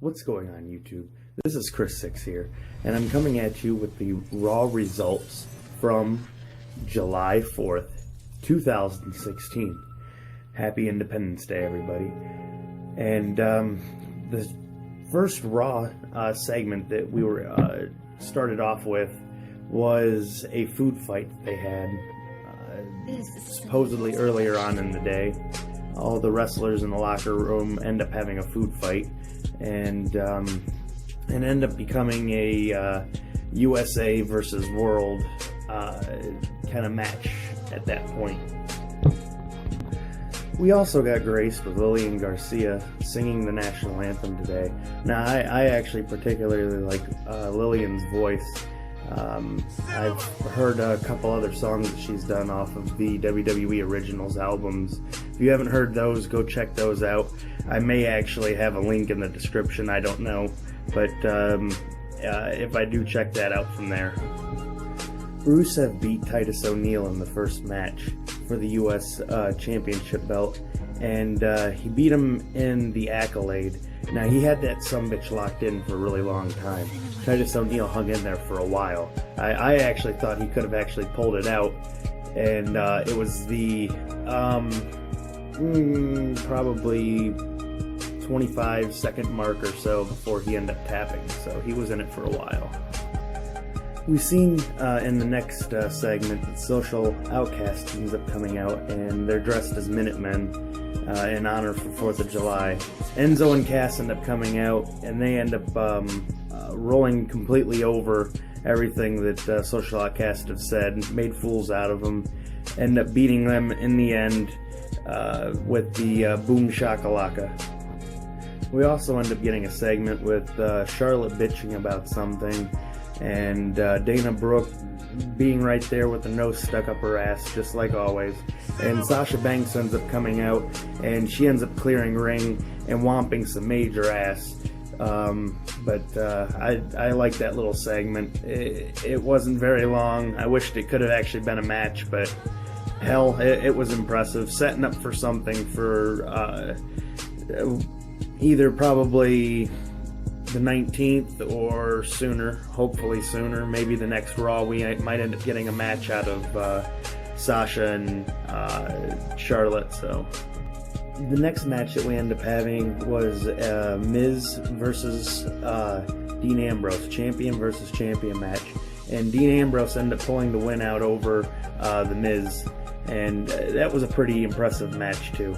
What's going on, YouTube? This is Chris Six here, and I'm coming at you with the Raw results from July 4th, 2016. Happy Independence Day, everybody. And the first Raw segment that we were started off with was a food fight that they had supposedly earlier on in the day. All the wrestlers in the locker room end up having a food fight and end up becoming a USA versus World kind of match at that point. We also got graced with Lillian Garcia singing the national anthem today. Now, I actually particularly like Lillian's voice. I've heard a couple other songs that she's done off of the WWE Originals albums. If you haven't heard those, go check those out. I may actually have a link in the description, I don't know. But if I do, check that out from there. Rusev beat Titus O'Neil in the first match for the U.S. Championship belt, and he beat him in the Accolade. Now, he had that sumbitch locked in for a really long time. Titus O'Neil hung in there for a while. I actually thought he could have actually pulled it out, and it was the probably 25-second mark or so before he ended up tapping, so he was in it for a while. We've seen in the next segment that Social Outcast ends up coming out, and they're dressed as Minutemen in honor for 4th of July. Enzo and Cass end up coming out, and they end up rolling completely over everything that Social Outcast have said, made fools out of them, end up beating them in the end with the Boom Shakalaka. We also end up getting a segment with Charlotte bitching about something, and Dana Brooke being right there with the nose stuck up her ass, just like always. And Sasha Banks ends up coming out, and she ends up clearing ring and whomping some major ass. But I like that little segment. It wasn't very long. I wished it could have actually been a match, but hell, it was impressive. Setting up for something for either probably the 19th or sooner, hopefully sooner. Maybe the next Raw we might end up getting a match out of Sasha and Charlotte. So the next match that we end up having was Miz versus Dean Ambrose, champion versus champion match, and Dean Ambrose ended up pulling the win out over the Miz, and that was a pretty impressive match too.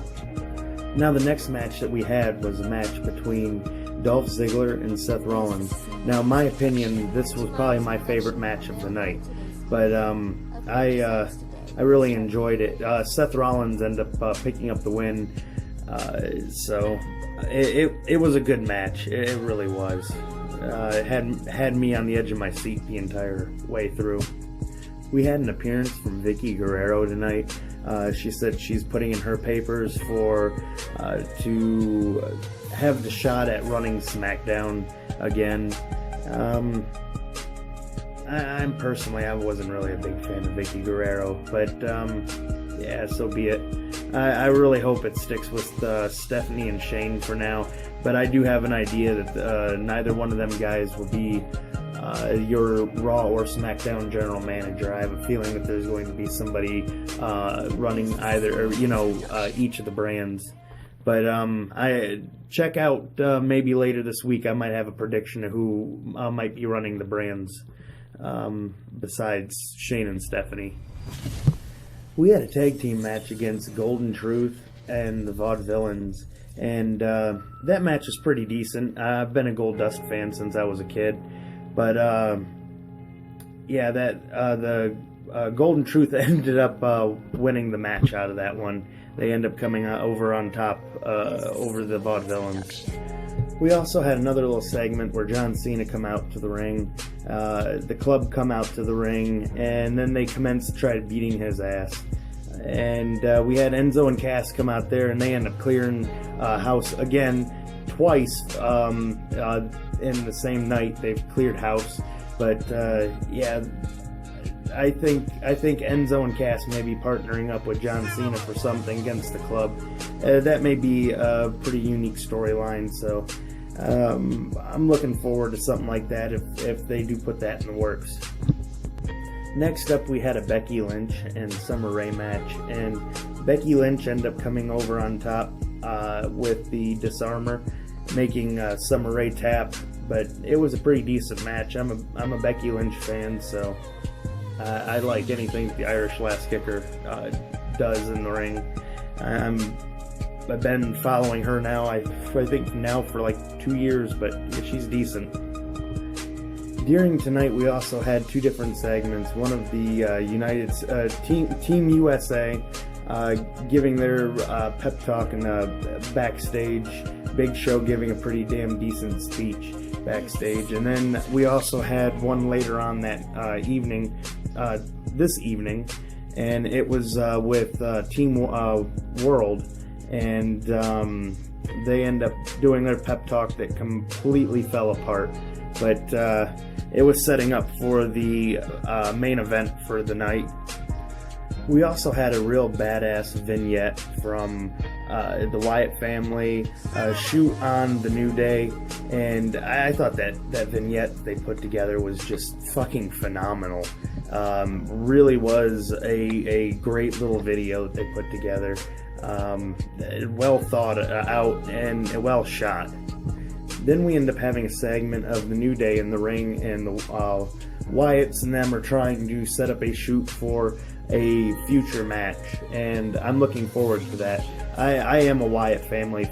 Now, the next match that we had was a match between Dolph Ziggler and Seth Rollins. Now, in my opinion, this was probably my favorite match of the night, but I really enjoyed it. Seth Rollins ended up picking up the win, so it was a good match. It really was. It had me on the edge of my seat the entire way through. We had an appearance from Vicky Guerrero tonight. She said she's putting in her papers to have the shot at running SmackDown again. I wasn't really a big fan of Vicky Guerrero, but yeah, so be it. I really hope it sticks with Stephanie and Shane for now, but I do have an idea that neither one of them guys will be your Raw or SmackDown general manager. I have a feeling that there's going to be somebody running either, or each of the brands. But I check out maybe later this week. I might have a prediction of who might be running the brands besides Shane and Stephanie. We had a tag team match against Golden Truth and the Vaudevillains, and that match is pretty decent. I've been a Goldust fan since I was a kid. But yeah, the Golden Truth ended up winning the match out of that one. They end up coming over on top over the Vaudevillains. We also had another little segment where John Cena come out to the ring. The club come out to the ring, and then they commence to try beating his ass. And we had Enzo and Cass come out there, and they end up clearing house again twice in the same night. They've cleared house, but yeah, I think Enzo and Cass may be partnering up with John Cena for something against the club. That may be a pretty unique storyline, so I'm looking forward to something like that if they do put that in the works. Next up, we had a Becky Lynch and Summer Rae match, and Becky Lynch ended up coming over on top with the disarmer, making Summer Rae tap. But it was a pretty decent match. I'm a Becky Lynch fan, so I like anything the Irish Lass Kicker does in the ring. I've been following her now, I think now for like 2 years, but she's decent. During tonight, we also had two different segments. One of the Team USA giving their pep talk and backstage. Big Show giving a pretty damn decent speech backstage. And then we also had one later on that this evening, and it was with Team World, and they end up doing their pep talk that completely fell apart. But it was setting up for the main event for the night. We also had a real badass vignette from the Wyatt family shoot on the New Day, and I thought that vignette they put together was just fucking phenomenal. Really was a great little video that they put together. Well thought out and well shot. Then we end up having a segment of the New Day in the ring, and the Wyatts and them are trying to set up a shoot for a future match, and I'm looking forward to that. I am a Wyatt family,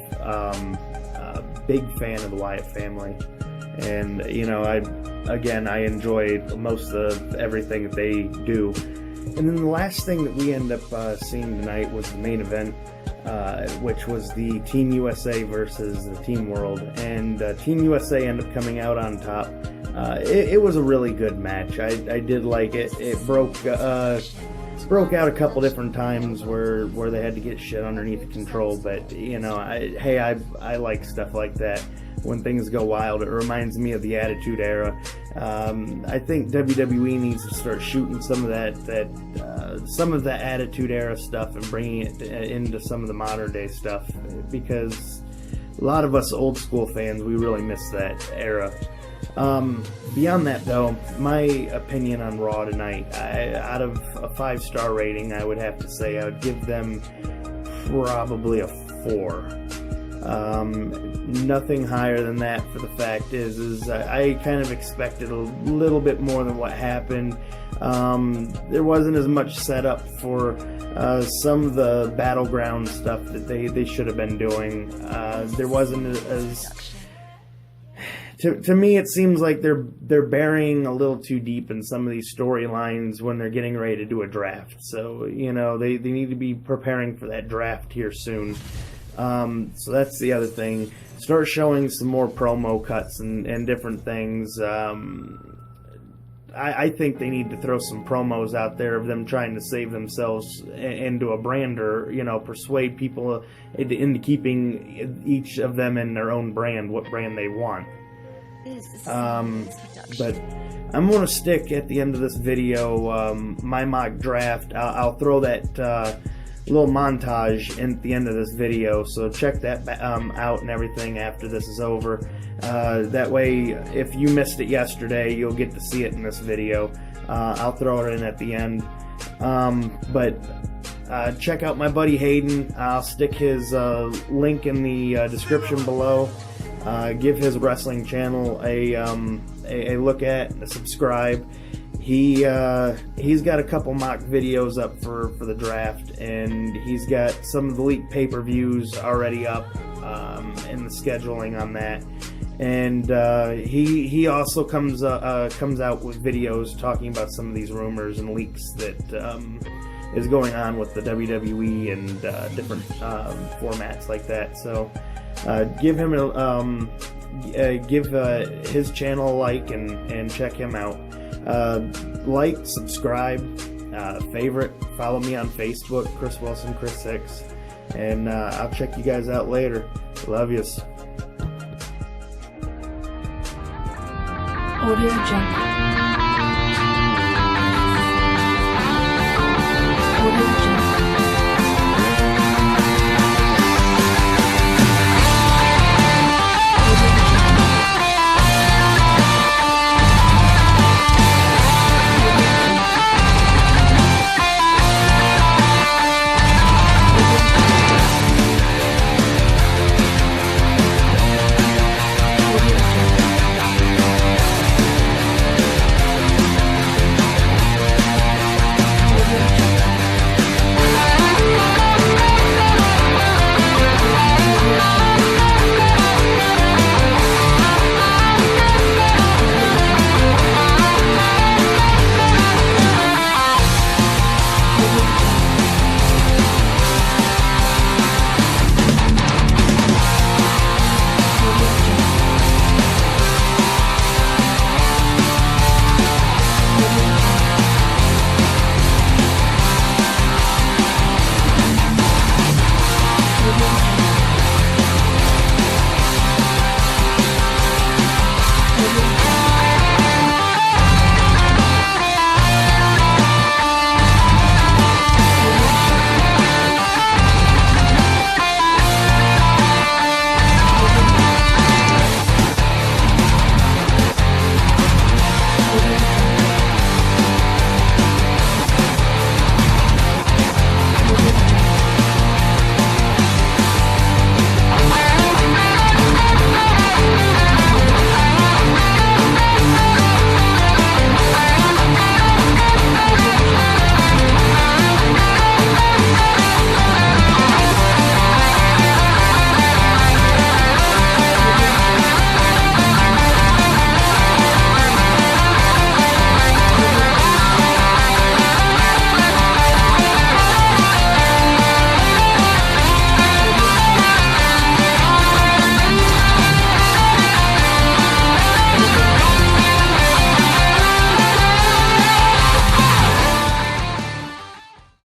big fan of the Wyatt family, and you know, I enjoy most of everything that they do. And then the last thing that we end up seeing tonight was the main event, which was the Team USA versus the Team World, and Team USA ended up coming out on top. It was a really good match. I did like it. It broke out a couple different times where they had to get shit underneath control, but you know, I like stuff like that. When things go wild, it reminds me of the Attitude Era. I think WWE needs to start shooting some of that Attitude Era stuff and bringing it into some of the modern day stuff, because a lot of us old school fans, we really miss that era. Beyond that, though, my opinion on Raw tonight, out of a 5-star rating, I would have to say I would give them probably a 4. Nothing higher than that, for the fact is I kind of expected a little bit more than what happened. There wasn't as much setup for some of the battleground stuff that they should have been doing. There wasn't as... To me, it seems like they're burying a little too deep in some of these storylines when they're getting ready to do a draft. So, you know, they need to be preparing for that draft here soon. So that's the other thing. Start showing some more promo cuts and different things. I think they need to throw some promos out there of them trying to save themselves into a brand, or, you know, persuade people into keeping each of them in their own brand, what brand they want. But I'm going to stick at the end of this video my mock draft. I'll throw that little montage at the end of this video, so check that out and everything after this is over. That way, if you missed it yesterday, you'll get to see it in this video. I'll throw it in at the end. But check out my buddy Hayden. I'll stick his link in the description below. Give his wrestling channel a look at, a subscribe. He's got a couple mock videos up for the draft, and he's got some of the leaked pay-per-views already up, and the scheduling on that. And he also comes out with videos talking about some of these rumors and leaks that is going on with the WWE and different formats like that. So give him his channel a like and check him out. Like, subscribe, favorite, follow me on Facebook, Chris Wilson, Chris6, and I'll check you guys out later. Love yous. Audio Jungle. Audio Jungle.